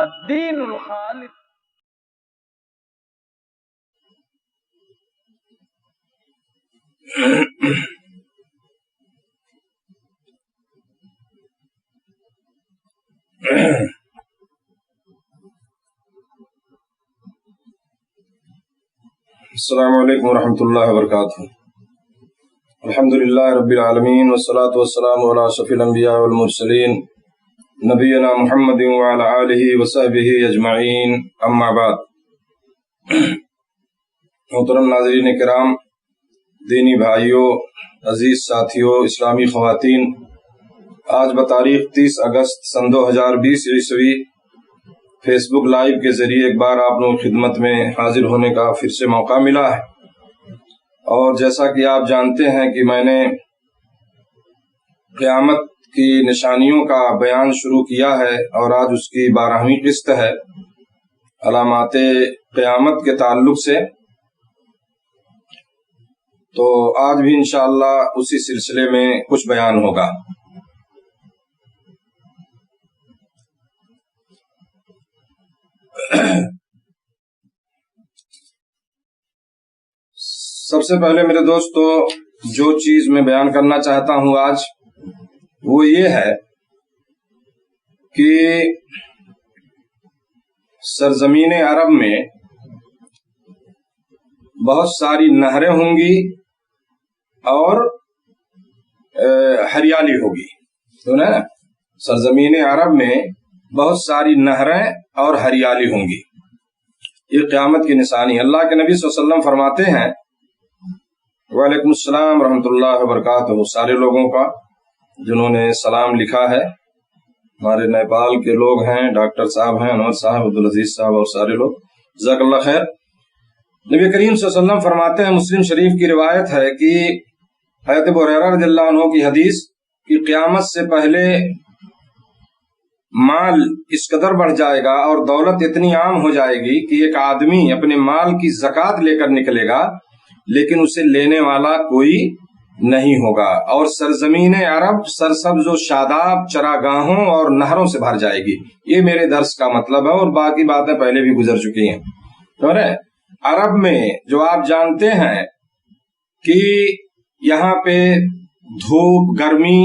الدین الخالص. السلام علیکم ورحمۃ اللہ وبرکاتہ. الحمدللہ رب العالمین والصلاة والسلام علی اشرف الانبیاء والمرسلین نبینا محمد وعلی آلہ وصحبہ اجمعین، اما بعد. محترم ناظرین کرام، دینی بھائیوں، عزیز ساتھیوں، اسلامی خواتین، آج بتاریخ 30 اگست سن 2020 عیسوی فیس بک لائیو کے ذریعے ایک بار آپ لوگوں کی خدمت میں حاضر ہونے کا پھر سے موقع ملا ہے. اور جیسا کہ آپ جانتے ہیں کہ میں نے قیامت کی نشانیوں کا بیان شروع کیا ہے اور آج اس کی 12ویں قسط ہے علامات قیامت کے تعلق سے. تو آج بھی انشاءاللہ اسی سلسلے میں کچھ بیان ہوگا. سب سے پہلے میرے دوستو، جو چیز میں بیان کرنا چاہتا ہوں آج وہ یہ ہے کہ سرزمین عرب میں بہت ساری نہریں ہوں گی اور ہریالی ہوگی. تو نا، سرزمین عرب میں بہت ساری نہریں اور ہریالی ہوں گی. یہ قیامت کی نشانی. اللہ کے نبی صلی اللہ علیہ وسلم فرماتے ہیں، وعلیکم السلام ورحمۃ اللہ وبرکاتہ، سارے لوگوں کا جنہوں نے سلام لکھا ہے. ہمارے نیپال کے لوگ ہیں، ڈاکٹر صاحب ہیں، انور صاحب، عبدالعزیز صاحب اور سارے لوگ، جزاک اللہ خیر. نبی کریم صلی اللہ علیہ وسلم فرماتے ہیں، مسلم شریف کی روایت ہے کہ حضرت ابو ہریرہ رضی اللہ عنہ کی حدیث کہ قیامت سے پہلے مال اس قدر بڑھ جائے گا اور دولت اتنی عام ہو جائے گی کہ ایک آدمی اپنے مال کی زکوٰۃ لے کر نکلے گا لیکن اسے لینے والا کوئی نہیں ہوگا، اور سرزمین عرب سرسبز و شاداب چراگاہوں اور نہروں سے بھر جائے گی. یہ میرے درس کا مطلب ہے اور باقی باتیں پہلے بھی گزر چکی ہیں. عرب میں جو آپ جانتے ہیں کہ یہاں پہ دھوپ، گرمی،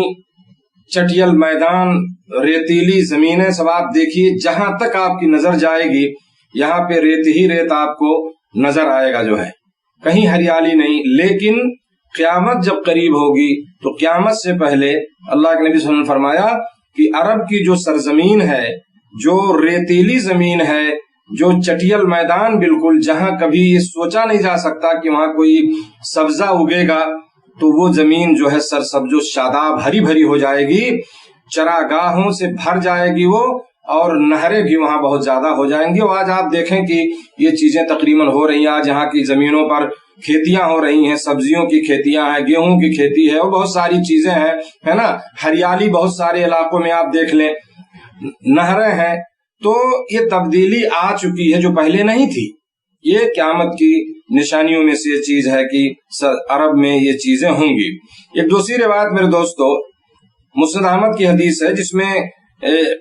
چٹیل میدان، ریتیلی زمینیں، سب آپ دیکھیے، جہاں تک آپ کی نظر جائے گی یہاں پہ ریت ہی ریت آپ کو نظر آئے گا، جو ہے کہیں ہریالی نہیں. لیکن قیامت جب قریب ہوگی تو قیامت سے پہلے اللہ کے نبی صلی اللہ علیہ وسلم نے فرمایا کہ عرب کی جو سرزمین ہے، جو ریتیلی زمین ہے، جو چٹیل میدان، بالکل جہاں کبھی یہ سوچا نہیں جا سکتا کہ وہاں کوئی سبزہ اگے گا، تو وہ زمین جو ہے سرسبز و شاداب ہری بھری ہو جائے گی، چراگاہوں سے بھر جائے گی وہ، اور نہریں بھی وہاں بہت زیادہ ہو جائیں گی. اور آج آپ دیکھیں کہ یہ چیزیں تقریباً ہو رہی ہیں. آج یہاں کی زمینوں پر کھیتیاں ہو رہی ہیں، سبزیوں کی کھیتیاں ہیں، گیہوں کی کھیتی ہے اور بہت ساری چیزیں ہیں، ہے نا. ہریالی بہت سارے علاقوں میں آپ دیکھ لیں، نہریں ہیں. تو یہ تبدیلی آ چکی ہے جو پہلے نہیں تھی. یہ قیامت کی نشانیوں میں سے یہ چیز ہے کہ عرب میں یہ چیزیں ہوں گی. ایک دوسری روایت میرے دوستو مسند احمد کی حدیث ہے جس میں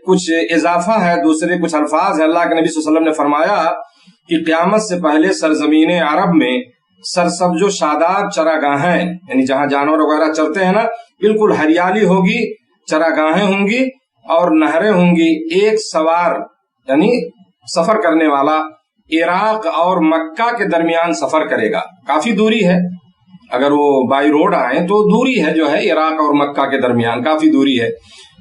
کچھ اضافہ ہے، دوسرے کچھ الفاظ ہیں. اللہ کے نبی صلی اللہ علیہ وسلم نے فرمایا کہ قیامت سے پہلے سرزمین عرب میں سرسبز و شاداب چراگاہیں، یعنی جہاں جانور وغیرہ چرتے ہیں نا، بالکل ہریالی ہوگی، چراگاہیں ہوں گی اور نہریں ہوں گی. ایک سوار یعنی سفر کرنے والا عراق اور مکہ کے درمیان سفر کرے گا. کافی دوری ہے، اگر وہ بائی روڈ آئیں تو دوری ہے جو ہے عراق اور مکہ کے درمیان، کافی دوری ہے.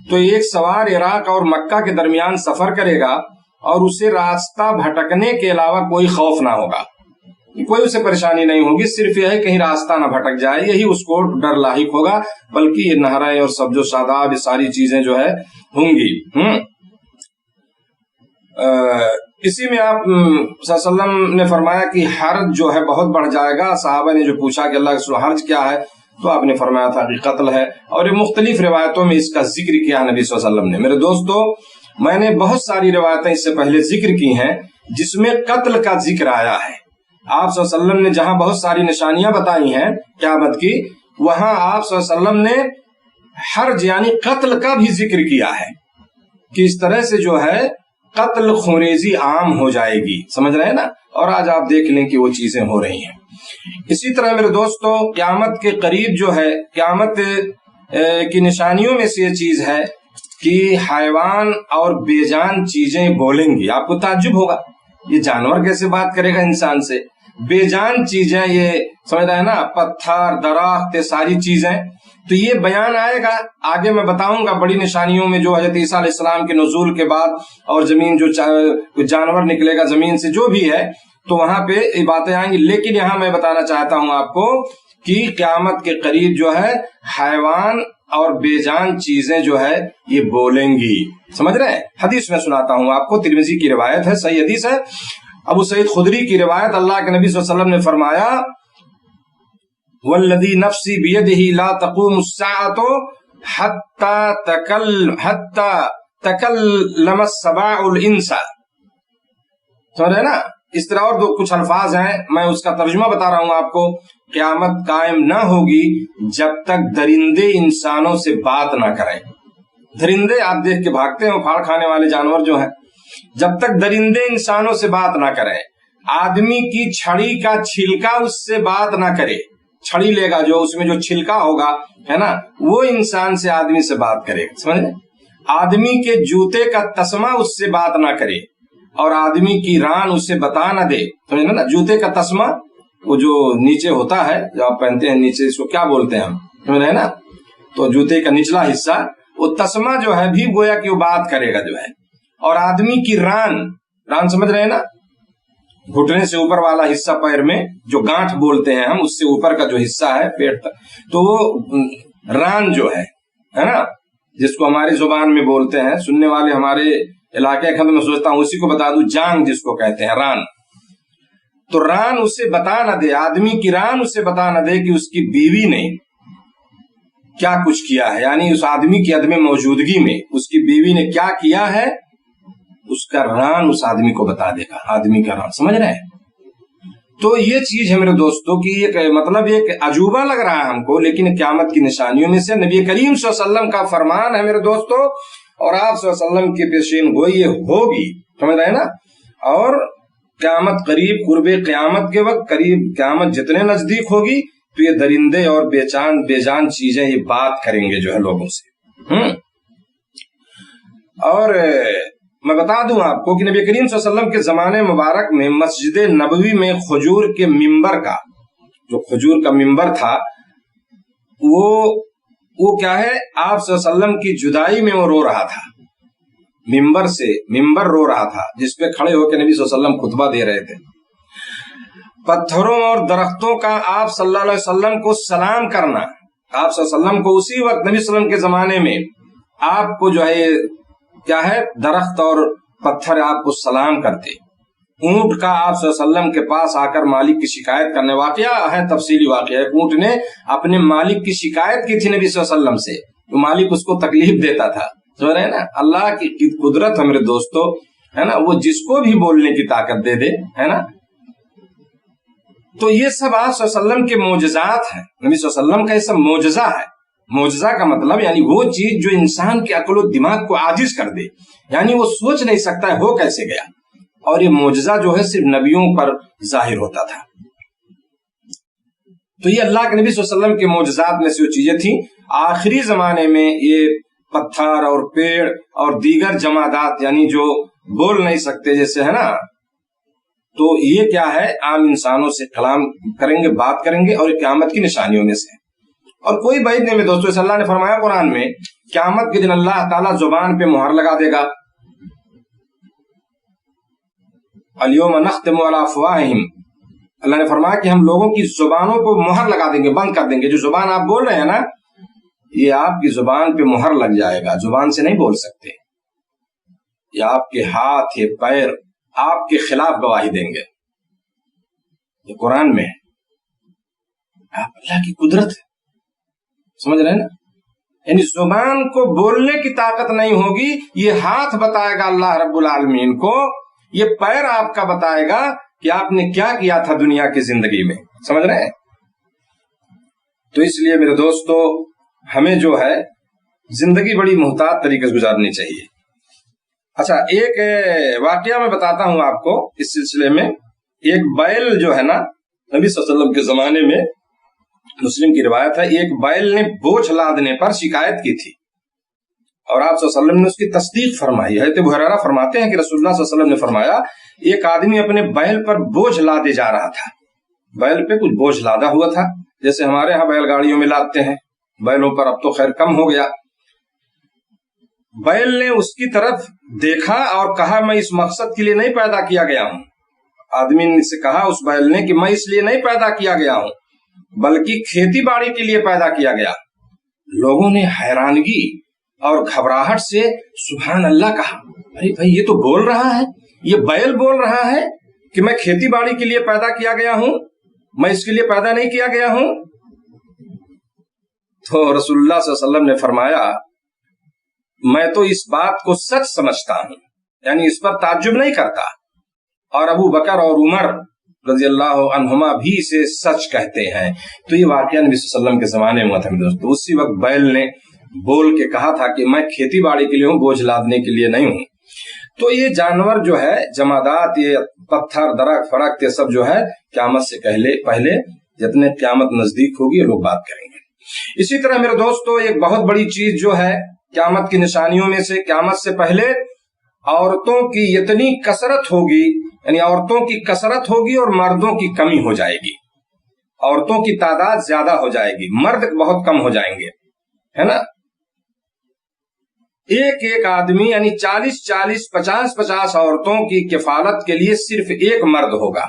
تو ایک سوار عراق اور مکہ کے درمیان سفر کرے گا اور اسے راستہ بھٹکنے کے علاوہ کوئی خوف نہ ہوگا، کوئی اسے پریشانی نہیں ہوگی. صرف یہ ہے کہیں راستہ نہ بھٹک جائے، یہی اس کو ڈر لاحق ہوگا. بلکہ یہ نہریں اور سبز و شاداب یہ ساری چیزیں جو ہے ہوں گی. اسی میں آپ صلی اللہ علیہ وسلم نے فرمایا کہ حرج جو ہے بہت بڑھ جائے گا. صحابہ نے جو پوچھا کہ اللہ کے رسول حرج کیا ہے، تو آپ نے فرمایا تھا کہ قتل ہے، اور یہ مختلف روایتوں میں اس کا ذکر کیا نبی صلی اللہ علیہ وسلم نے. میرے دوستو، میں نے بہت ساری روایتیں اس سے پہلے ذکر کی ہیں جس میں قتل کا ذکر آیا ہے. آپ صلی اللہ علیہ وسلم نے جہاں بہت ساری نشانیاں بتائی ہیں قیامت کی، وہاں آپ صلی اللہ علیہ وسلم نے حرج یعنی قتل کا بھی ذکر کیا ہے کہ اس طرح سے جو ہے قتل خوریزی عام ہو جائے گی، سمجھ رہے ہیں نا، اور آج آپ دیکھ لیں کہ وہ چیزیں ہو رہی ہیں۔ اسی طرح میرے دوستو قیامت کے قریب جو ہے، قیامت کی نشانیوں میں سے یہ چیز ہے کہ حیوان اور بے جان چیزیں بولیں گی۔ آپ کو تعجب ہوگا یہ جانور کیسے بات کرے گا انسان سے؟ بے جان چیزیں، یہ سمجھ رہے ہیں نا، پتھر، درخت، ساری چیزیں، تو یہ بیان آئے گا آگے میں بتاؤں گا بڑی نشانیوں میں، جو حضرت عیسیٰ علیہ السلام کے نزول کے بعد، اور زمین جو جانور نکلے گا زمین سے جو بھی ہے، تو وہاں پہ یہ باتیں آئیں گی۔ لیکن یہاں میں بتانا چاہتا ہوں آپ کو کہ قیامت کے قریب جو ہے حیوان اور بے جان چیزیں جو ہے یہ بولیں گی، سمجھ رہے ہیں؟ حدیث میں سناتا ہوں آپ کو، ترمذی کی روایت ہے، صحیح حدیث ہے، ابو سعید خدری کی روایت، اللہ کے نبی صلی اللہ علیہ وسلم نے فرمایا والذی نفسی بیدہ لا تقوم الساعة حتی تکلم السباع الانس، سمجھ رہے ہیں نا؟ اس طرح اور کچھ الفاظ ہیں، میں اس کا ترجمہ بتا رہا ہوں آپ کو۔ قیامت قائم نہ ہوگی جب تک درندے انسانوں سے بات نہ کریں۔ درندے آپ دیکھ کے بھاگتے ہیں، پھاڑ کھانے والے جانور جو ہیں، جب تک درندے انسانوں سے بات نہ کریں، آدمی کی چھڑی کا چھلکا اس سے بات نہ کرے، چھڑی لے گا جو اس میں جو چھلکا ہوگا ہے نا، وہ انسان سے آدمی سے بات کرے گا، سمجھ رہے؟ آدمی کے جوتے کا تسمہ اس سے بات نہ کرے، اور آدمی کی ران اسے بتا نہ دے، سمجھ نا؟ جوتے کا تسمہ وہ جو نیچے ہوتا ہے، جو آپ پہنتے ہیں نیچے، اس کو کیا بولتے ہیں ہم، سمجھ رہے ہیں نا؟ تو جوتے کا نچلا حصہ، وہ تسمہ جو ہے بھی گویا کہ وہ بات کرے گا جو ہے، اور آدمی کی ران سمجھ رہے ہیں نا، گھٹنے سے اوپر والا حصہ پیر میں جو گانٹھ بولتے ہیں ہم، اس سے اوپر کا جو حصہ ہے پیٹ تک، تو وہ ران جو ہے نا، جس کو ہماری زبان میں بولتے ہیں، سننے والے ہمارے علاقے کا، میں سوچتا ہوں اسی کو بتا دوں، جانگ جس کو کہتے ہیں، ران، تو ران اسے بتا نہ دے، آدمی کی ران اسے بتا نہ دے کہ اس کی بیوی نے کیا کچھ کیا ہے، یعنی اس آدمی کی عدم موجودگی میں اس کی بیوی نے کیا کیا ہے، اس کا ران اس آدمی کو بتا دے گا، آدمی کا ران، سمجھ رہے ہیں؟ تو یہ چیز ہے میرے دوستوں کی، ایک مطلب ایک عجوبہ لگ رہا ہے ہم کو، لیکن قیامت کی نشانیوں میں سے نبی کریم صلی اللہ علیہ وسلم کا فرمان ہے میرے دوستوں، اور آپ صلی اللہ علیہ وسلم کی پیشین گوئی یہ ہوگی، سمجھ رہے ہیں نا؟ اور قیامت قریب، قرب قیامت کے وقت، قریب قیامت جتنے نزدیک ہوگی، تو یہ درندے اور بے جان چیزیں یہ بات کریں گے جو ہے لوگوں سے۔ اور میں بتا دوں آپ کو کہ نبی کریم صلی اللہ علیہ وسلم کے زمانے مبارک میں مسجد نبوی میں کھجور کے ممبر کا، جو کھجور کا ممبر تھا، وہ کیا ہے، آپ صلی اللہ علیہ وسلم کی جدائی میں وہ رو رہا تھا، ممبر رو رہا تھا، جس پہ کھڑے ہو کے نبی صلی اللہ علیہ وسلم خطبہ دے رہے تھے۔ پتھروں اور درختوں کا آپ صلی اللہ علیہ وسلم کو سلام کرنا، آپ صلی اللہ علیہ وسلم کو اسی وقت نبی صلی اللہ علیہ وسلم کے زمانے میں آپ کو جو ہے کیا ہے، درخت اور پتھر آپ کو سلام کرتے۔ اونٹ کا آپ صلی اللہ علیہ وسلم کے پاس آ کر مالک کی شکایت کرنے، واقعہ ہے، تفصیلی واقعہ ہے، اونٹ نے اپنے مالک کی شکایت کی تھی نبی صلی اللہ علیہ وسلم سے، تو مالک اس کو تکلیف دیتا تھا، سمجھ رہے ہیں نا؟ اللہ کی قدرت ہے میرے دوستو، ہے نا؟ وہ جس کو بھی بولنے کی طاقت دے دے، ہے نا؟ تو یہ سب آپ صلی اللہ علیہ وسلم کے معجزات ہیں، نبی صلی اللہ علیہ وسلم کا یہ سب معجزہ ہے۔ معجزہ کا مطلب یعنی وہ چیز جو انسان کے عقل و دماغ کو عاجز کر دے، یعنی وہ سوچ نہیں سکتا ہے ہو کیسے گیا، اور یہ معجزہ جو ہے صرف نبیوں پر ظاہر ہوتا تھا۔ تو یہ اللہ کے نبی صلی اللہ علیہ وسلم کے معجزات میں سے وہ چیزیں تھیں۔ آخری زمانے میں یہ پتھر اور پیڑ اور دیگر جمادات، یعنی جو بول نہیں سکتے جیسے ہے نا، تو یہ کیا ہے، عام انسانوں سے کلام کریں گے، بات کریں گے، اور قیامت کی نشانیوں میں سے۔ اور کوئی بعید نہیں میں دوستو، اللہ نے فرمایا قرآن میں، قیامت کے دن اللہ تعالیٰ زبان پہ مہر لگا دے گا، الیوم نختم علی افواہہم، اللہ نے فرمایا کہ ہم لوگوں کی زبانوں کو مہر لگا دیں گے، بند کر دیں گے، جو زبان آپ بول رہے ہیں نا، یہ آپ کی زبان پہ مہر لگ جائے گا، زبان سے نہیں بول سکتے، یا آپ کے ہاتھ یا پیر آپ کے خلاف گواہی دیں گے، یہ قرآن میں ہے، آپ اللہ کی قدرت ہے، سمجھ رہے ہیں نا؟ یعنی زبان کو بولنے کی طاقت نہیں ہوگی، یہ ہاتھ بتائے گا اللہ رب العالمین کو، یہ پیر آپ کا بتائے گا کہ آپ نے کیا کیا تھا دنیا کی زندگی میں، سمجھ رہے ہیں؟ تو اس لیے میرے دوستو ہمیں جو ہے زندگی بڑی محتاط طریقے سے گزارنی چاہیے۔ اچھا، ایک واقعہ میں بتاتا ہوں آپ کو اس سلسلے میں. ایک بیل جو ہے نا، نبی صلی اللہ علیہ وسلم کے زمانے میں، مسلم کی روایت ہے، ایک بیل نے بوجھ لادنے پر شکایت کی تھی اور آپ صلی اللہ علیہ وسلم نے اس کی تصدیق فرمائی. حضرت ابو ہریرہ فرماتے ہیں کہ رسول اللہ صلی اللہ علیہ وسلم نے فرمایا، ایک آدمی اپنے بیل پر بوجھ لادے جا رہا تھا. بیل پہ کچھ بوجھ لادا ہوا تھا، جیسے ہمارے ہاں بیل گاڑیوں میں لادتے ہیں. بیلوں پر اب تو خیر کم ہو گیا. بیل نے اس کی طرف دیکھا اور کہا، میں اس مقصد کے لیے نہیں پیدا کیا گیا ہوں. آدمی نے سے کہا اس بیل نے کہ میں اس لیے نہیں پیدا کیا گیا ہوں بلکہ کھیتی باڑی کے لیے پیدا کیا گیا. لوگوں نے حیرانگی اور گھبراہٹ سے سبحان اللہ کہا. ارے بھائی، یہ تو بول رہا ہے، یہ بیل بول رہا ہے کہ میں کھیتی باڑی کے لیے پیدا کیا گیا ہوں، میں اس کے لیے پیدا نہیں کیا گیا ہوں. تو رسول اللہ صلی اللہ علیہ وسلم نے فرمایا، میں تو اس بات کو سچ سمجھتا ہوں، یعنی اس پر تعجب نہیں کرتا، اور ابو بکر اور عمر رضی اللہ عنہما بھی اسے سچ کہتے ہیں. تو یہ واقعہ نبی صلی اللہ علیہ وسلم کے زمانے میں تھا دوستو. اسی وقت بیل نے بول کے کہا تھا کہ میں کھیتی باڑی کے لیے ہوں، بوجھ لادنے کے لیے نہیں ہوں. تو یہ جانور جو ہے، جمادات، یہ پتھر، درخت، فرخت، یہ سب جو ہے قیامت سے پہلے جتنے قیامت نزدیک ہوگی یہ لوگ بات کریں گے. اسی طرح میرے دوستو، ایک بہت بڑی چیز جو ہے قیامت کی نشانیوں میں سے، قیامت سے پہلے عورتوں کی اتنی کثرت ہوگی، یعنی عورتوں کی کثرت ہوگی اور مردوں کی کمی ہو جائے گی. عورتوں کی تعداد زیادہ ہو جائے گی، مرد بہت کم ہو جائیں گے، ہے نا. ایک آدمی یعنی 40 50 عورتوں کی کفالت کے لیے صرف ایک مرد ہوگا،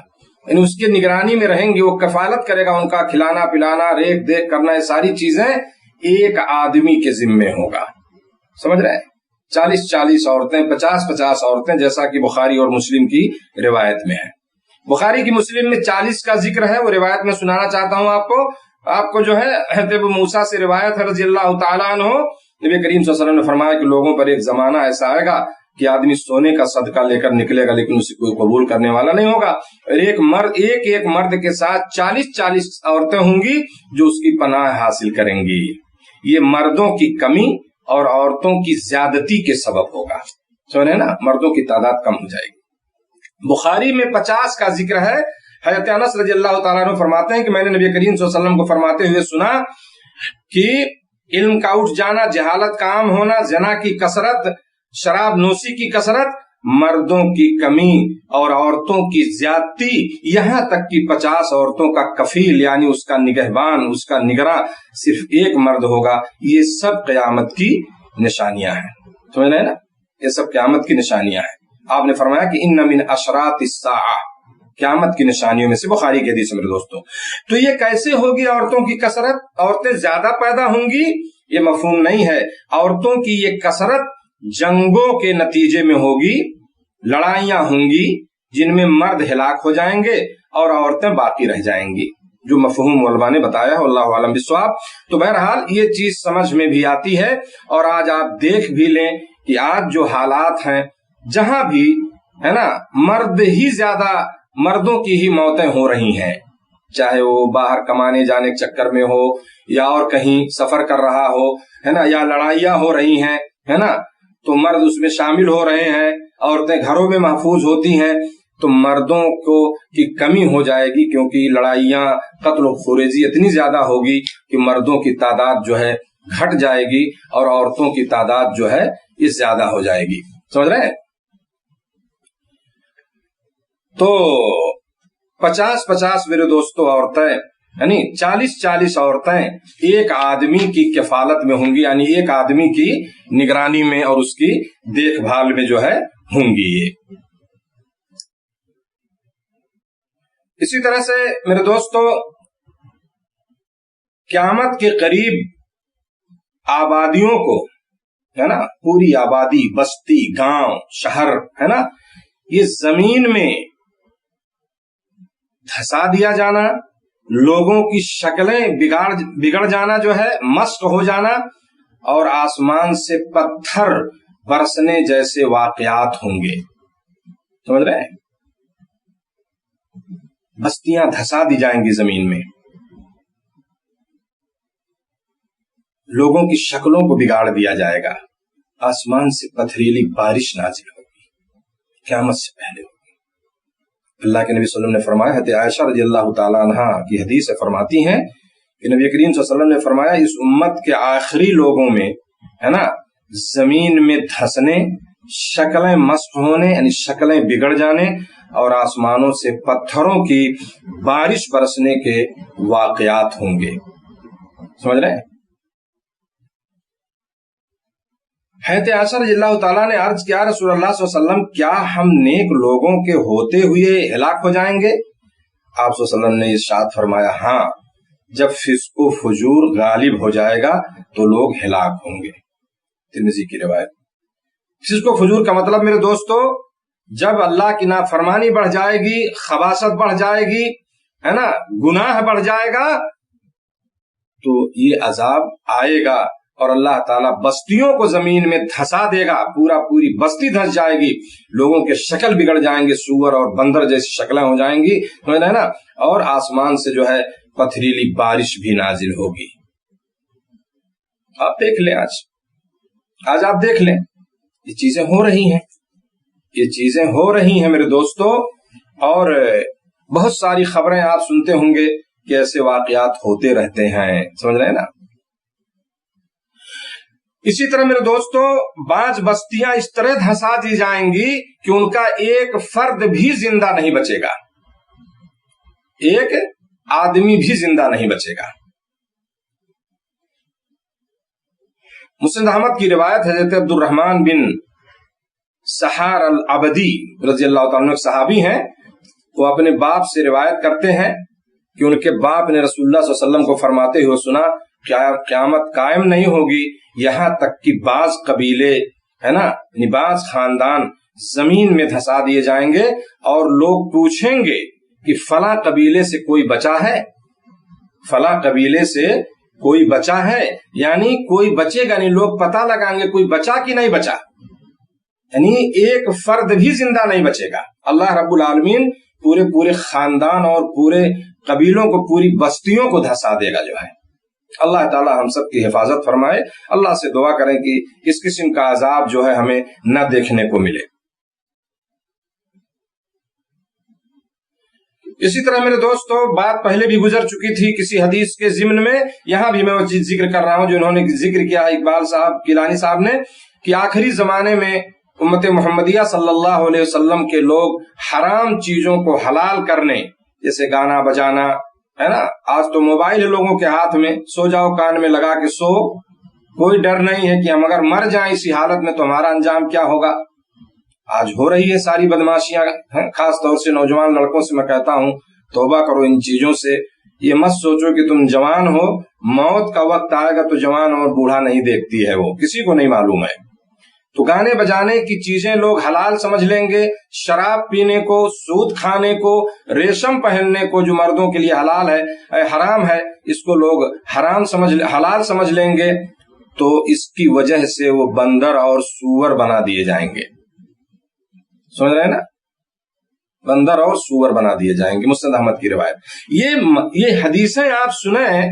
یعنی اس کی نگرانی میں رہیں گے، وہ کفالت کرے گا، ان کا کھلانا پلانا، ریکھ دیکھ کرنا، یہ ساری چیزیں ایک آدمی کے ذمے ہوگا. سمجھ رہے ہیں؟ 40 عورتیں، 50 عورتیں، جیسا کہ بخاری اور مسلم کی روایت میں ہے. بخاری کی مسلم میں 40 کا ذکر ہے، وہ روایت میں سنانا چاہتا ہوں آپ کو جو ہے حضرت ابو موسیٰ سے روایت ہے رضی اللہ تعالیٰ عنہ. نبی کریم صلی اللہ علیہ وسلم نے فرمایا کہ لوگوں پر ایک زمانہ ایسا آئے گا کہ آدمی سونے کا صدقہ لے کر نکلے گا لیکن اسے کوئی قبول کرنے والا نہیں ہوگا. اور ایک مرد کے ساتھ 40 عورتیں ہوں گی جو اس کی پناہ حاصل کریں گی. یہ مردوں کی کمی اور عورتوں کی زیادتی کے سبب ہوگا. سمجھے نا، مردوں کی تعداد کم ہو جائے گی. بخاری میں 50 کا ذکر ہے. حضرت انس رضی اللہ تعالیٰ عنہ فرماتے ہیں کہ میں نے نبی کریم صلی اللہ علیہ وسلم کو فرماتے ہوئے سنا کہ علم کا اٹھ جانا، جہالت کا عام ہونا، زنا کی کثرت، شراب نوشی کی کثرت، مردوں کی کمی اور عورتوں کی زیادتی، یہاں تک کہ 50 عورتوں کا کفیل یعنی اس کا نگہبان، اس کا نگراں صرف ایک مرد ہوگا. یہ سب قیامت کی نشانیاں ہیں. سمجھ رہے ہیں نا، یہ سب قیامت کی نشانیاں ہیں. آپ نے فرمایا کہ ان من اشراط الساعہ، قیامت کی نشانیوں میں سے، بخاری کی حدیث میرے دوستوں. تو یہ کیسے ہوگی عورتوں کی کثرت؟ عورتیں زیادہ پیدا ہوں گی یہ مفہوم نہیں ہے. عورتوں کی یہ کثرت جنگوں کے نتیجے میں ہوگی، لڑائیاں ہوں گی جن میں مرد ہلاک ہو جائیں گے اور عورتیں باقی رہ جائیں گی، جو مفہوم علماء نے بتایا ہے، اللہ عالم بالصواب. تو بہرحال یہ چیز سمجھ میں بھی آتی ہے. اور آج آپ دیکھ بھی لیں کہ آج جو حالات ہیں، جہاں بھی ہے نا، مردوں کی ہی موتیں ہو رہی ہیں، چاہے وہ باہر کمانے جانے کے چکر میں ہو یا اور کہیں سفر کر رہا ہو، ہے نا، یا لڑائیاں ہو رہی ہیں، ہے نا، تو مرد اس میں شامل ہو رہے ہیں، عورتیں گھروں میں محفوظ ہوتی ہیں. تو مردوں کی کمی ہو جائے گی، کیونکہ لڑائیاں، قتل و خریزی اتنی زیادہ ہوگی کہ مردوں کی تعداد جو ہے گھٹ جائے گی اور عورتوں کی تعداد جو ہے یہ زیادہ ہو جائے گی. سمجھ رہے ہیں؟ تو 50 میرے دوستوں عورتیں، یعنی 40 عورتیں ایک آدمی کی کفالت میں ہوں گی، یعنی ایک آدمی کی نگرانی میں اور اس کی دیکھ بھال میں جو ہے ہوں گی. اسی طرح سے میرے دوستو قیامت کے قریب آبادیوں کو، ہے نا، پوری آبادی، بستی، گاؤں، شہر، ہے نا، یہ زمین میں دھسا دیا جانا، لوگوں کی شکلیں بگڑ جانا جو ہے، مسخ ہو جانا، اور آسمان سے پتھر برسنے جیسے واقعات ہوں گے. سمجھ رہے ہیں؟ بستیاں دھسا دی جائیں گی زمین میں، لوگوں کی شکلوں کو بگاڑ دیا جائے گا، آسمان سے پتھریلی بارش نازل ہوگی. قیامت سے پہلے ہوگی۔ اللہ کے نبی صلی اللہ علیہ وسلم نے فرمایا، حضرت عائشہ رضی اللہ تعالیٰ عنہا کی حدیث سے فرماتی ہیں کہ نبی کریم صلی اللہ علیہ وسلم نے فرمایا اس امت کے آخری لوگوں میں ہے نا زمین میں دھسنے، شکلیں مسخ ہونے یعنی شکلیں بگڑ جانے اور آسمانوں سے پتھروں کی بارش برسنے کے واقعات ہوں گے۔ سمجھ رہے ہیں؟ حضرت عائشہ رضی اللہ تعالیٰ نے عرض کیا، رسول اللہ صلی اللہ علیہ وسلم کیا ہم نیک لوگوں کے ہوتے ہوئے ہلاک ہو جائیں گے؟ آپ صلی اللہ علیہ وسلم نے ارشاد فرمایا، ہاں جب فسق و فجور غالب ہو جائے گا تو لوگ ہلاک ہوں گے۔ ترمذی کی روایت۔ فسق و فجور کا مطلب میرے دوستو، جب اللہ کی نافرمانی بڑھ جائے گی، خباثت بڑھ جائے گی، ہے نا، گناہ بڑھ جائے گا، تو یہ عذاب آئے گا اور اللہ تعالیٰ بستیوں کو زمین میں دھسا دے گا، پوری بستی دھس جائے گی، لوگوں کے شکل بگڑ جائیں گے، سور اور بندر جیسی شکلیں ہو جائیں گی، ہے نا، اور آسمان سے جو ہے پتھریلی بارش بھی نازل ہوگی۔ آپ دیکھ لیں، آج آپ دیکھ لیں، یہ چیزیں ہو رہی ہیں، یہ چیزیں ہو رہی ہیں میرے دوستو، اور بہت ساری خبریں آپ سنتے ہوں گے کہ ایسے واقعات ہوتے رہتے ہیں، سمجھ رہے ہیں نا۔ اسی طرح میرے دوستو بعض بستیاں اس طرح دھسا دی جائیں گی کہ ان کا ایک فرد بھی زندہ نہیں بچے گا، ایک آدمی بھی زندہ نہیں بچے گا۔ مسند احمد کی روایت، حضرت عبد الرحمن بن سحار العبدی رضی اللہ تعالیٰ عنہ صحابی ہیں، وہ اپنے باپ سے روایت کرتے ہیں کہ ان کے باپ نے رسول اللہ صلی اللہ علیہ وسلم کو فرماتے ہوئے سنا کہ قیامت قائم نہیں ہوگی یہاں تک کہ بعض قبیلے ہے نا، یعنی بعض خاندان زمین میں دھسا دیے جائیں گے اور لوگ پوچھیں گے کہ فلاں قبیلے سے کوئی بچا ہے، فلاں قبیلے سے کوئی بچا ہے، یعنی کوئی بچے گا نہیں، لوگ پتہ لگائیں گے کوئی بچا کہ نہیں بچا، یعنی ایک فرد بھی زندہ نہیں بچے گا۔ اللہ رب العالمین پورے خاندان اور پورے قبیلوں کو، پوری بستیوں کو دھسا دے گا جو ہے۔ اللہ تعالی ہم سب کی حفاظت فرمائے۔ اللہ سے دعا کریں کہ اس قسم کا عذاب جو ہے ہمیں نہ دیکھنے کو ملے۔ اسی طرح میرے دوستو بات پہلے بھی گزر چکی تھی کسی حدیث کے ضمن میں، یہاں بھی میں وہ چیز ذکر کر رہا ہوں جو انہوں نے ذکر کیا اقبال صاحب گیلانی صاحب نے، کہ آخری زمانے میں امت محمدیہ صلی اللہ علیہ وسلم کے لوگ حرام چیزوں کو حلال کرنے، جیسے گانا بجانا ہے نا، آج تو موبائل ہے لوگوں کے ہاتھ میں، سو جاؤ کان میں لگا کے سو، کوئی ڈر نہیں ہے کہ ہم اگر مر جائیں اسی حالت میں تو ہمارا انجام کیا ہوگا۔ آج ہو رہی ہے ساری بدماشیاں، خاص طور سے نوجوان لڑکوں سے میں کہتا ہوں توبہ کرو ان چیزوں سے۔ یہ مت سوچو کہ تم جوان ہو، موت کا وقت آئے گا تو جوان اور بوڑھا نہیں دیکھتی ہے، وہ کسی کو نہیں معلوم ہے۔ تو گانے بجانے کی چیزیں لوگ حلال سمجھ لیں گے، شراب پینے کو، سود کھانے کو، ریشم پہننے کو جو مردوں کے لیے حلال ہے، حرام ہے، اس کو لوگ حلال سمجھ لیں گے، تو اس کی وجہ سے وہ بندر اور سور بنا دیے جائیں گے۔ سمجھ رہے ہیں نا، بندر اور سور بنا دیے جائیں گے۔ مسند احمد کی روایت۔ یہ حدیثیں آپ سنیں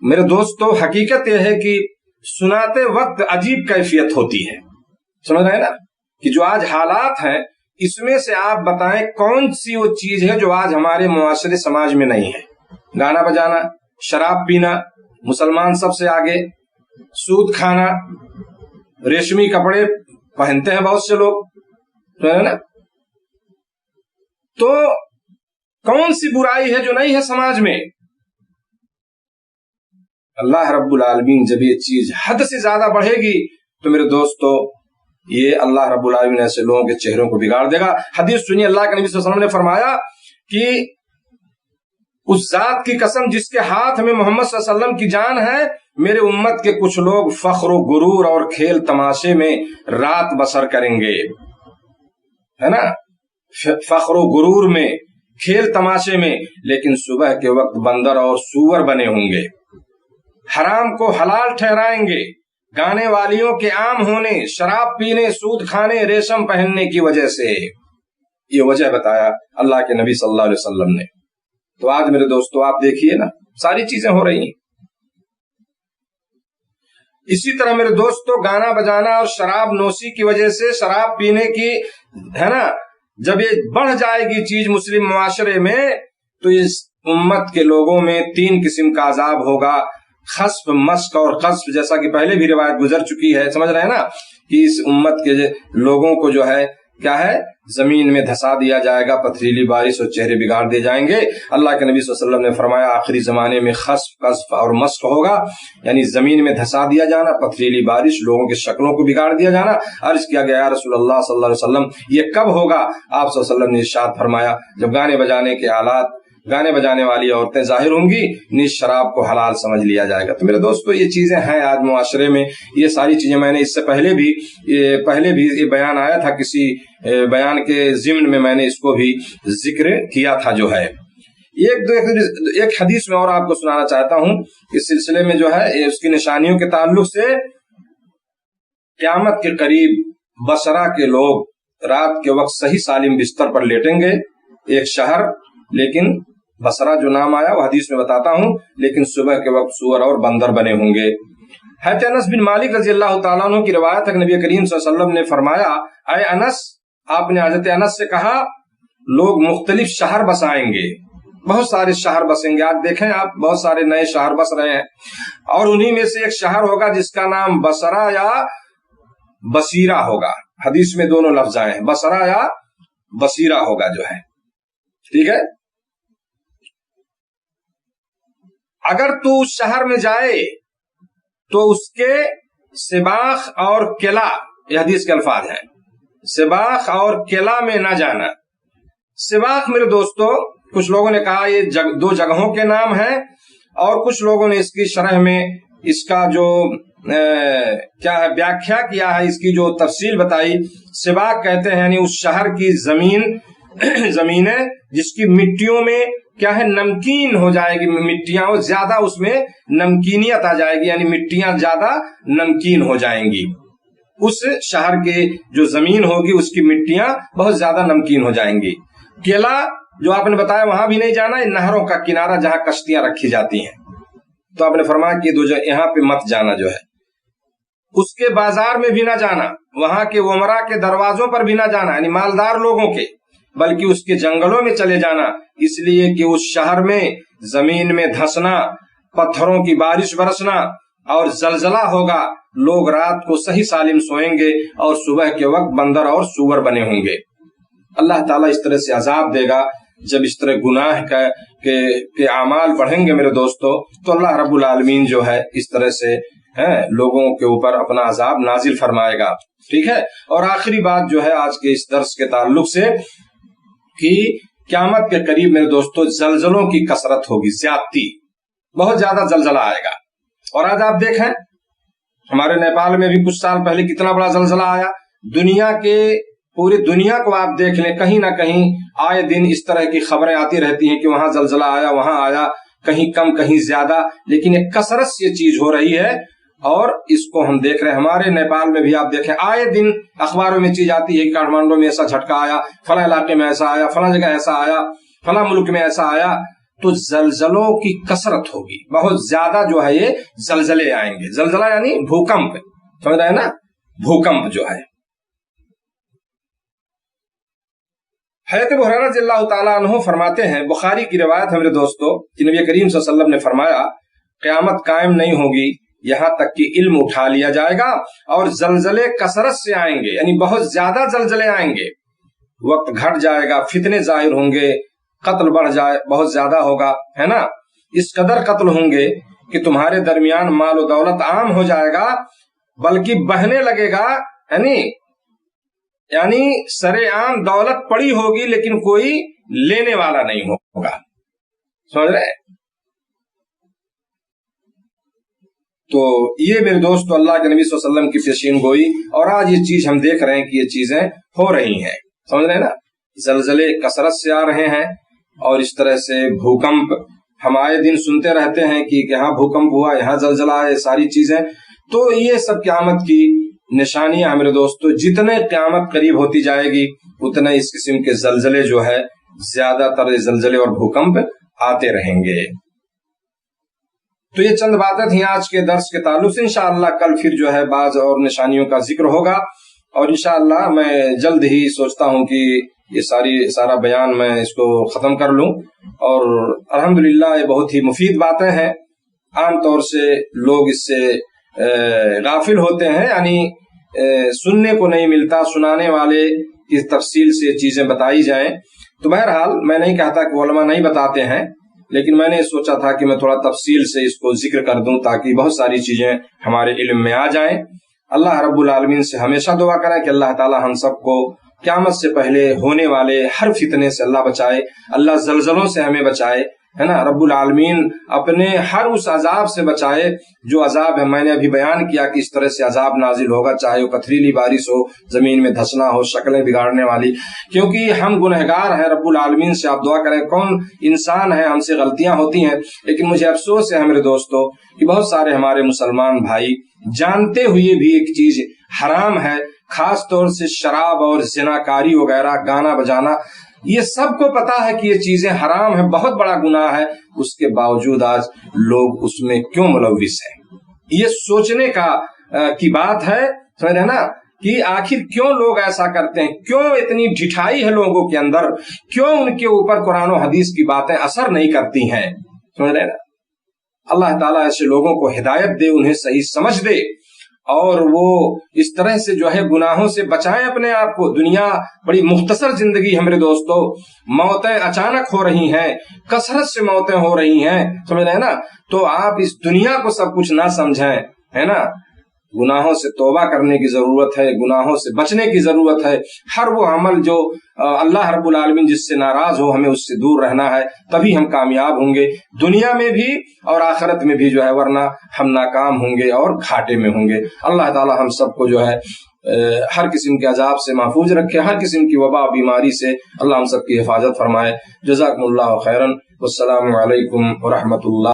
میرے دوستو، حقیقت یہ ہے کہ سناتے وقت عجیب کیفیت ہوتی ہے، سمجھ رہے ہیں نا، کہ جو آج حالات ہیں اس میں سے آپ بتائیں کون سی وہ چیز ہے جو آج ہمارے معاشرے سماج میں نہیں ہے۔ گانا بجانا، شراب پینا، مسلمان سب سے آگے، سود کھانا، ریشمی کپڑے پہنتے ہیں بہت سے لوگ، سمجھ رہے ہیں نا، تو کون سی برائی ہے جو نہیں ہے سماج میں؟ اللہ رب العالمین جب یہ چیز حد سے زیادہ بڑھے گی تو میرے دوستو یہ اللہ رب العالمین ایسے لوگوں کے چہروں کو بگاڑ دے گا۔ حدیث سنیے، اللہ کے نبی صلی اللہ علیہ وسلم نے فرمایا کہ اس ذات کی قسم جس کے ہاتھ میں محمد صلی اللہ علیہ وسلم کی جان ہے، میرے امت کے کچھ لوگ فخر و غرور اور کھیل تماشے میں رات بسر کریں گے، ہے نا، فخر و غرور میں، کھیل تماشے میں، لیکن صبح کے وقت بندر اور سور بنے ہوں گے، حرام کو حلال ٹھہرائیں گے، گانے والیوں کے عام ہونے، شراب پینے، سود کھانے، ریشم پہننے کی وجہ سے۔ یہ وجہ بتایا اللہ کے نبی صلی اللہ علیہ وسلم نے۔ تو آج میرے دوستو آپ دیکھیے نا، ساری چیزیں ہو رہی ہیں۔ اسی طرح میرے دوستو گانا بجانا اور شراب نوشی کی وجہ سے شراب پینے کی ہے نا جب یہ بڑھ جائے گی چیز مسلم معاشرے میں تو اس امت کے لوگوں میں 3 قسم کا عذاب ہوگا، خسف، مسک اور قذف، جیسا کہ پہلے بھی روایت گزر چکی ہے، سمجھ رہے ہیں نا کہ اس امت کے لوگوں کو جو ہے کیا ہے زمین میں دھسا دیا جائے گا، پتھریلی بارش اور چہرے بگاڑ دیے جائیں گے۔ اللہ کے نبی صلی اللہ علیہ وسلم نے فرمایا آخری زمانے میں خسف، قذف اور مسک ہوگا، یعنی زمین میں دھسا دیا جانا، پتھریلی بارش، لوگوں کی شکلوں کو بگاڑ دیا جانا۔ عرض کیا گیا یا رسول اللہ صلی اللہ علیہ وسلم یہ کب ہوگا؟ آپ صلی اللہ علیہ وسلم نے ارشاد فرمایا جب گانے بجانے کے آلات، گانے بجانے والی عورتیں ظاہر ہوں گی، نیز شراب کو حلال سمجھ لیا جائے گا۔ تو میرے دوستو یہ چیزیں ہیں آج معاشرے میں، یہ ساری چیزیں میں نے اس سے پہلے بھی یہ بیان آیا تھا، کسی بیان کے ضمن میں نے اس کو بھی ذکر کیا تھا جو ہے۔ ایک حدیث میں اور آپ کو سنانا چاہتا ہوں اس سلسلے میں جو ہے اس کی نشانیوں کے تعلق سے، قیامت کے قریب بصرہ کے لوگ رات کے وقت صحیح سالم بستر پر لیٹیں گے، ایک شہر، لیکن بصرہ جو نام آیا وہ حدیث میں بتاتا ہوں، لیکن صبح کے وقت سور اور بندر بنے ہوں گے۔ حضرت انس بن مالک رضی اللہ تعالیٰ عنہ کی روایت ہے کہ نبی کریم صلی اللہ علیہ وسلم نے فرمایا اے انس، آپ نے حضرت انس سے کہا لوگ مختلف شہر بسائیں گے، بہت سارے شہر بسیں گے، آج دیکھیں آپ بہت سارے نئے شہر بس رہے ہیں، اور انہی میں سے ایک شہر ہوگا جس کا نام بصرہ یا بصیرہ ہوگا، حدیث میں دونوں لفظ آئے ہیں، بصرہ یا بصیرہ ہوگا جو ہے، ٹھیک ہے۔ اگر تو اس شہر میں جائے تو اس کے سباخ اور قلعہ، یہ حدیث کے الفاظ ہیں، سباخ اور قلعہ میں نہ جانا۔ سباخ میرے دوستو کچھ لوگوں نے کہا یہ 2 جگہوں کے نام ہیں، اور کچھ لوگوں نے اس کی شرح میں اس کا جو کیا ہے ویاخیا کیا ہے، اس کی جو تفصیل بتائی۔ سباخ کہتے ہیں یعنی اس شہر کی زمینیں جس کی مٹیوں میں کیا ہے نمکین ہو جائے گی، مٹیاں زیادہ اس میں نمکینیت آ جائے گی، یعنی مٹیاں زیادہ نمکین ہو جائیں گی، اس شہر کے جو زمین ہوگی اس کی مٹیاں بہت زیادہ نمکین ہو جائیں گی۔ قلعہ جو آپ نے بتایا وہاں بھی نہیں جانا، نہروں کا کنارہ جہاں کشتیاں رکھی جاتی ہیں، تو آپ نے فرمایا کہ 2 جگہ یہاں پہ مت جانا جو ہے۔ اس کے بازار میں بھی نہ جانا، وہاں کے عمرہ کے دروازوں پر بھی نہ جانا، یعنی مالدار لوگوں کے، بلکہ اس کے جنگلوں میں چلے جانا، اس لیے کہ اس شہر میں زمین میں دھسنا، پتھروں کی بارش برسنا اور زلزلہ ہوگا، لوگ رات کو صحیح سالم سوئیں گے اور صبح کے وقت بندر اور سور بنے ہوں گے۔ اللہ تعالیٰ اس طرح سے عذاب دے گا جب اس طرح گناہ کے اعمال بڑھیں گے میرے دوستو، تو اللہ رب العالمین جو ہے اس طرح سے لوگوں کے اوپر اپنا عذاب نازل فرمائے گا، ٹھیک ہے۔ اور آخری بات جو ہے آج کے اس درس کے تعلق سے کہ قیامت کے قریب میرے دوستو زلزلوں کی کثرت ہوگی، زیادتی، بہت زیادہ زلزلہ آئے گا۔ اور آج آپ دیکھیں ہمارے نیپال میں بھی کچھ سال پہلے کتنا بڑا زلزلہ آیا، پوری دنیا کو آپ دیکھ لیں، کہیں نہ کہیں آئے دن اس طرح کی خبریں آتی رہتی ہیں کہ وہاں زلزلہ آیا، وہاں آیا، کہیں کم کہیں زیادہ، لیکن ایک کثرت سے یہ چیز ہو رہی ہے، اور اس کو ہم دیکھ رہے ہیں۔ ہمارے نیپال میں بھی آپ دیکھیں آئے دن اخباروں میں چیز آتی ہے کہ کاٹمانڈو میں ایسا جھٹکا آیا، فلاں علاقے میں ایسا آیا، فلاں جگہ ایسا آیا، فلاں ملک میں ایسا آیا۔ تو زلزلوں کی کثرت ہوگی، بہت زیادہ جو ہے یہ زلزلے آئیں گے۔ زلزلہ یعنی بھوکمپ، سمجھ رہے ہیں نا، بھوکمپ جو ہے۔ حضرت ابو ہریرہ رضی اللہ تعالیٰ عنہ فرماتے ہیں، بخاری کی روایت ہے میرے دوستو، کہ نبی کریم صلی اللہ علیہ وسلم نے فرمایا قیامت قائم نہیں ہوگی یہاں تک کہ علم اٹھا لیا جائے گا، اور زلزلے کثرت سے آئیں گے، یعنی بہت زیادہ زلزلے آئیں گے، وقت گھٹ جائے گا، فتنے ظاہر ہوں گے، قتل بڑھ جائے، بہت زیادہ ہوگا، ہے نا، اس قدر قتل ہوں گے کہ تمہارے درمیان مال و دولت عام ہو جائے گا، بلکہ بہنے لگے گا، یعنی سرے عام دولت پڑی ہوگی لیکن کوئی لینے والا نہیں ہوگا، سمجھ رہے؟ تو یہ میرے دوستو اللہ کے نبی صلی اللہ علیہ وسلم کی پیشین گوئی، اور آج یہ چیز ہم دیکھ رہے ہیں کہ یہ چیزیں ہو رہی ہیں، سمجھ رہے ہیں نا، زلزلے کثرت سے آ رہے ہیں، اور اس طرح سے بھوکمپ ہم آئے دن سنتے رہتے ہیں کہ یہاں بھوکمپ ہوا، یہاں زلزلہ آئے، ساری چیزیں، تو یہ سب قیامت کی نشانیاں میرے دوستو، جتنے قیامت قریب ہوتی جائے گی اتنے اس قسم کے زلزلے جو ہے زیادہ تر زلزلے اور بھوکمپ آتے رہیں گے۔ تو یہ چند باتیں تھیں آج کے درس کے تعلق سے. انشاءاللہ کل پھر جو ہے بعض اور نشانیوں کا ذکر ہوگا، اور انشاءاللہ میں جلد ہی سوچتا ہوں کہ یہ سارا بیان میں اس کو ختم کر لوں. اور الحمدللہ یہ بہت ہی مفید باتیں ہیں. عام طور سے لوگ اس سے غافل ہوتے ہیں، یعنی سننے کو نہیں ملتا، سنانے والے کی تفصیل سے چیزیں بتائی جائیں. تو بہرحال میں نہیں کہتا کہ علماء نہیں بتاتے ہیں، لیکن میں نے سوچا تھا کہ میں تھوڑا تفصیل سے اس کو ذکر کر دوں تاکہ بہت ساری چیزیں ہمارے علم میں آ جائیں. اللہ رب العالمین سے ہمیشہ دعا کریں کہ اللہ تعالی ہم سب کو قیامت سے پہلے ہونے والے ہر فتنے سے اللہ بچائے، اللہ زلزلوں سے ہمیں بچائے، ہے نا. رب العالمین اپنے ہر اس عذاب سے بچائے جو عذاب ہے. میں نے ابھی بیان کیا کہ اس طرح سے عذاب نازل ہوگا، چاہے وہ پتھریلی بارش ہو، زمین میں دھسنا ہو، شکلیں بگاڑنے والی، کیونکہ ہم گنہگار ہیں. رب العالمین سے آپ دعا کریں. کون انسان ہے، ہم سے غلطیاں ہوتی ہیں، لیکن مجھے افسوس ہے میرے دوستو کہ بہت سارے ہمارے مسلمان بھائی جانتے ہوئے بھی ایک چیز حرام ہے، خاص طور سے شراب اور زناکاری وغیرہ، گانا بجانا، یہ سب کو پتا ہے کہ یہ چیزیں حرام ہیں، بہت بڑا گناہ ہے، اس کے باوجود آج لوگ اس میں کیوں ملوث ہیں؟ یہ سوچنے کی بات ہے، سمجھ رہے نا، کہ آخر کیوں لوگ ایسا کرتے ہیں، کیوں اتنی ڈھٹائی ہے لوگوں کے اندر، کیوں ان کے اوپر قرآن و حدیث کی باتیں اثر نہیں کرتی ہیں، سمجھ رہے نا. اللہ تعالیٰ ایسے لوگوں کو ہدایت دے، انہیں صحیح سمجھ دے، اور وہ اس طرح سے جو ہے گناہوں سے بچائیں اپنے آپ کو. دنیا بڑی مختصر زندگی ہے میرے دوستو، موتیں اچانک ہو رہی ہیں، کثرت سے موتیں ہو رہی ہیں، سمجھ رہے ہیں نا. تو آپ اس دنیا کو سب کچھ نہ سمجھیں، ہے نا. گناہوں سے توبہ کرنے کی ضرورت ہے، گناہوں سے بچنے کی ضرورت ہے. ہر وہ عمل جو اللہ رب العالمین جس سے ناراض ہو، ہمیں اس سے دور رہنا ہے، تبھی ہم کامیاب ہوں گے دنیا میں بھی اور آخرت میں بھی جو ہے، ورنہ ہم ناکام ہوں گے اور گھاٹے میں ہوں گے. اللہ تعالی ہم سب کو جو ہے ہر قسم کے عذاب سے محفوظ رکھے، ہر قسم کی وبا بیماری سے اللہ ہم سب کی حفاظت فرمائے. جزاکم اللہ خیرا، والسلام علیکم ورحمۃ اللہ.